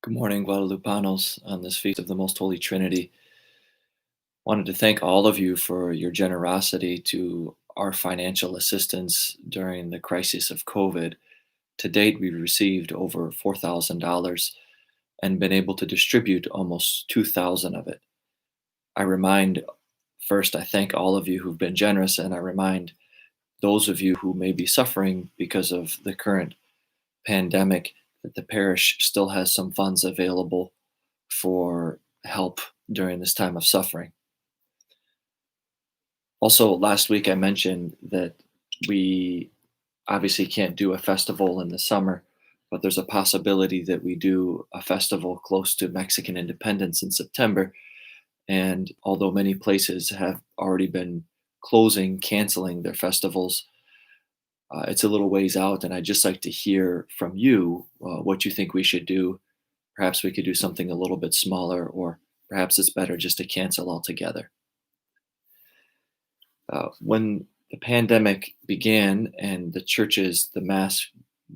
Good morning, Guadalupanos, on this feast of the Most Holy Trinity. Wanted to thank all of you for your generosity to our financial assistance during the crisis of COVID. To date, we've received over $4,000 and been able to distribute almost 2,000 of it. I remind first, I thank all of you who've been generous, and I remind those of you who may be suffering because of the current pandemic that the parish still has some funds available for help during this time of suffering. Also, last week I mentioned that we obviously can't do a festival in the summer, but there's a possibility that we do a festival close to Mexican independence in September. And although many places have already been closing, canceling their festivals, it's a little ways out. And I'd just like to hear from you what you think we should do. Perhaps we could do something a little bit smaller, or perhaps it's better just to cancel altogether. When the pandemic began and the Mass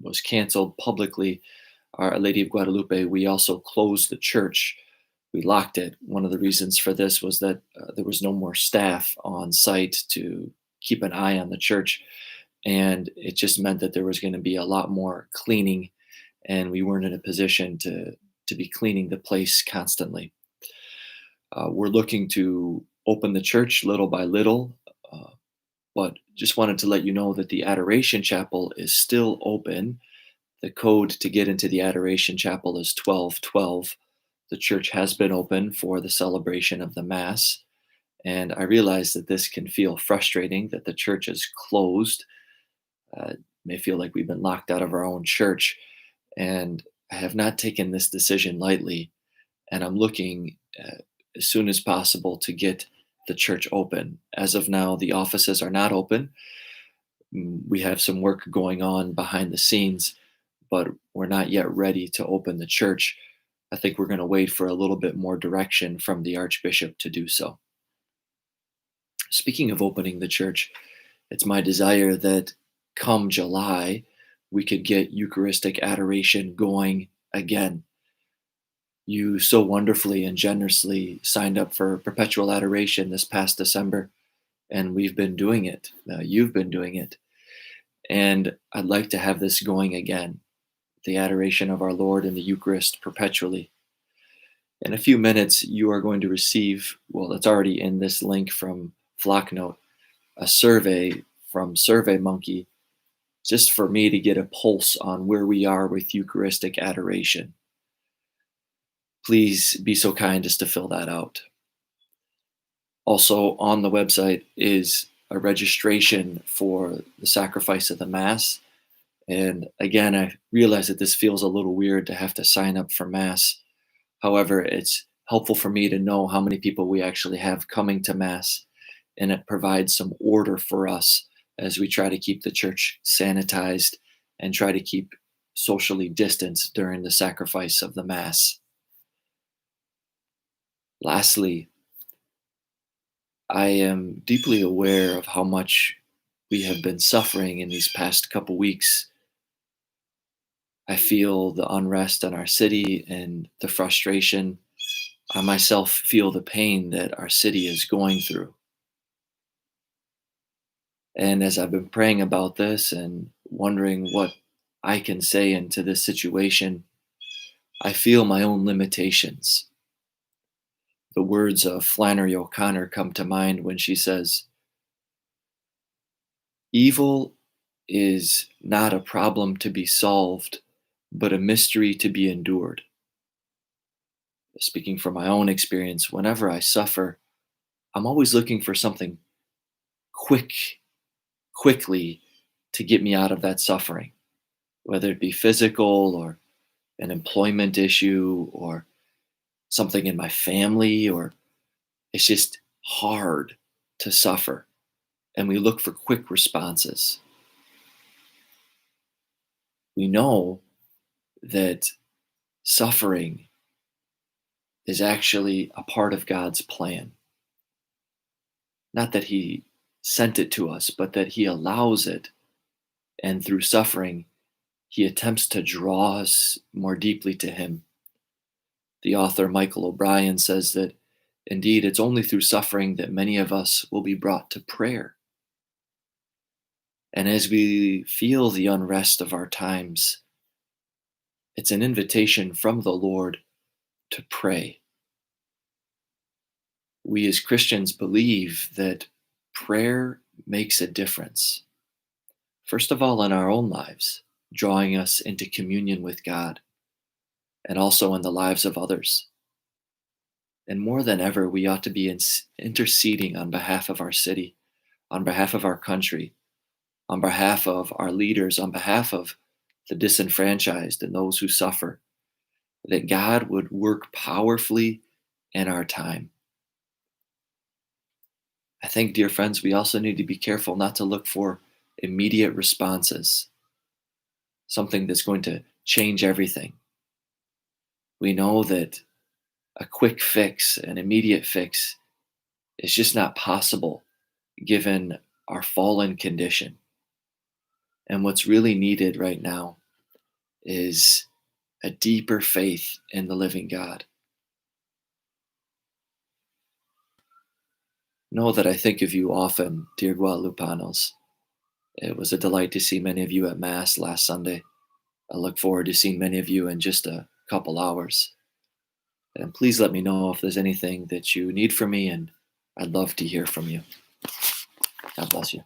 was canceled publicly, Our Lady of Guadalupe, we also closed the church. We locked it. One of the reasons for this was that there was no more staff on site to keep an eye on the church. And it just meant that there was going to be a lot more cleaning, and we weren't in a position to be cleaning the place constantly. We're looking to open the church little by little, uh, but just wanted to let you know that the Adoration Chapel is still open. The code to get into the Adoration Chapel is 1212. The church has been open for the celebration of the Mass, and I realize that this can feel frustrating that the church is closed. It may feel like we've been locked out of our own church, and I have not taken this decision lightly, and I'm looking as soon as possible to get the church open. As of now, the offices are not open. We have some work going on behind the scenes, but we're not yet ready to open the church. I think we're going to wait for a little bit more direction from the Archbishop to do so. Speaking of opening the church, it's my desire that come July, we could get Eucharistic adoration going again. You so wonderfully and generously signed up for perpetual adoration this past December, and we've been doing it. You've been doing it. And I'd like to have this going again, the adoration of our Lord in the Eucharist perpetually. In a few minutes, you are going to receive, well, it's already in this link from Flocknote, a survey from SurveyMonkey, just for me to get a pulse on where we are with Eucharistic adoration. Please be so kind as to fill that out. Also, on the website is a registration for the sacrifice of the Mass. And again, I realize that this feels a little weird to have to sign up for Mass. However, it's helpful for me to know how many people we actually have coming to Mass, and it provides some order for us as we try to keep the church sanitized and try to keep socially distanced during the sacrifice of the Mass. Lastly, I am deeply aware of how much we have been suffering in these past couple weeks. I feel the unrest in our city and the frustration. I myself feel the pain that our city is going through. And as I've been praying about this and wondering what I can say into this situation, I feel my own limitations. The words of Flannery O'Connor come to mind when she says, "Evil is not a problem to be solved, but a mystery to be endured." Speaking from my own experience, whenever I suffer, I'm always looking for something quickly to get me out of that suffering, whether it be physical or an employment issue or something in my family, or it's just hard to suffer. And we look for quick responses. We know that suffering is actually a part of God's plan. Not that He sent it to us, but that He allows it. And through suffering, He attempts to draw us more deeply to Him. The author Michael O'Brien says that indeed it's only through suffering that many of us will be brought to prayer. And as we feel the unrest of our times, it's an invitation from the Lord to pray. We as Christians believe that prayer makes a difference. First of all, in our own lives, drawing us into communion with God, and also in the lives of others. And more than ever, we ought to be interceding on behalf of our city, on behalf of our country, on behalf of our leaders, on behalf of the disenfranchised and those who suffer, that God would work powerfully in our time. I think, dear friends, we also need to be careful not to look for immediate responses, something that's going to change everything. We know that a quick fix, an immediate fix, is just not possible given our fallen condition. And what's really needed right now is a deeper faith in the living God. Know that I think of you often, dear Guadalupanos. It was a delight to see many of you at Mass last Sunday. I look forward to seeing many of you in just a couple hours. And please let me know if there's anything that you need from me, and I'd love to hear from you. God bless you.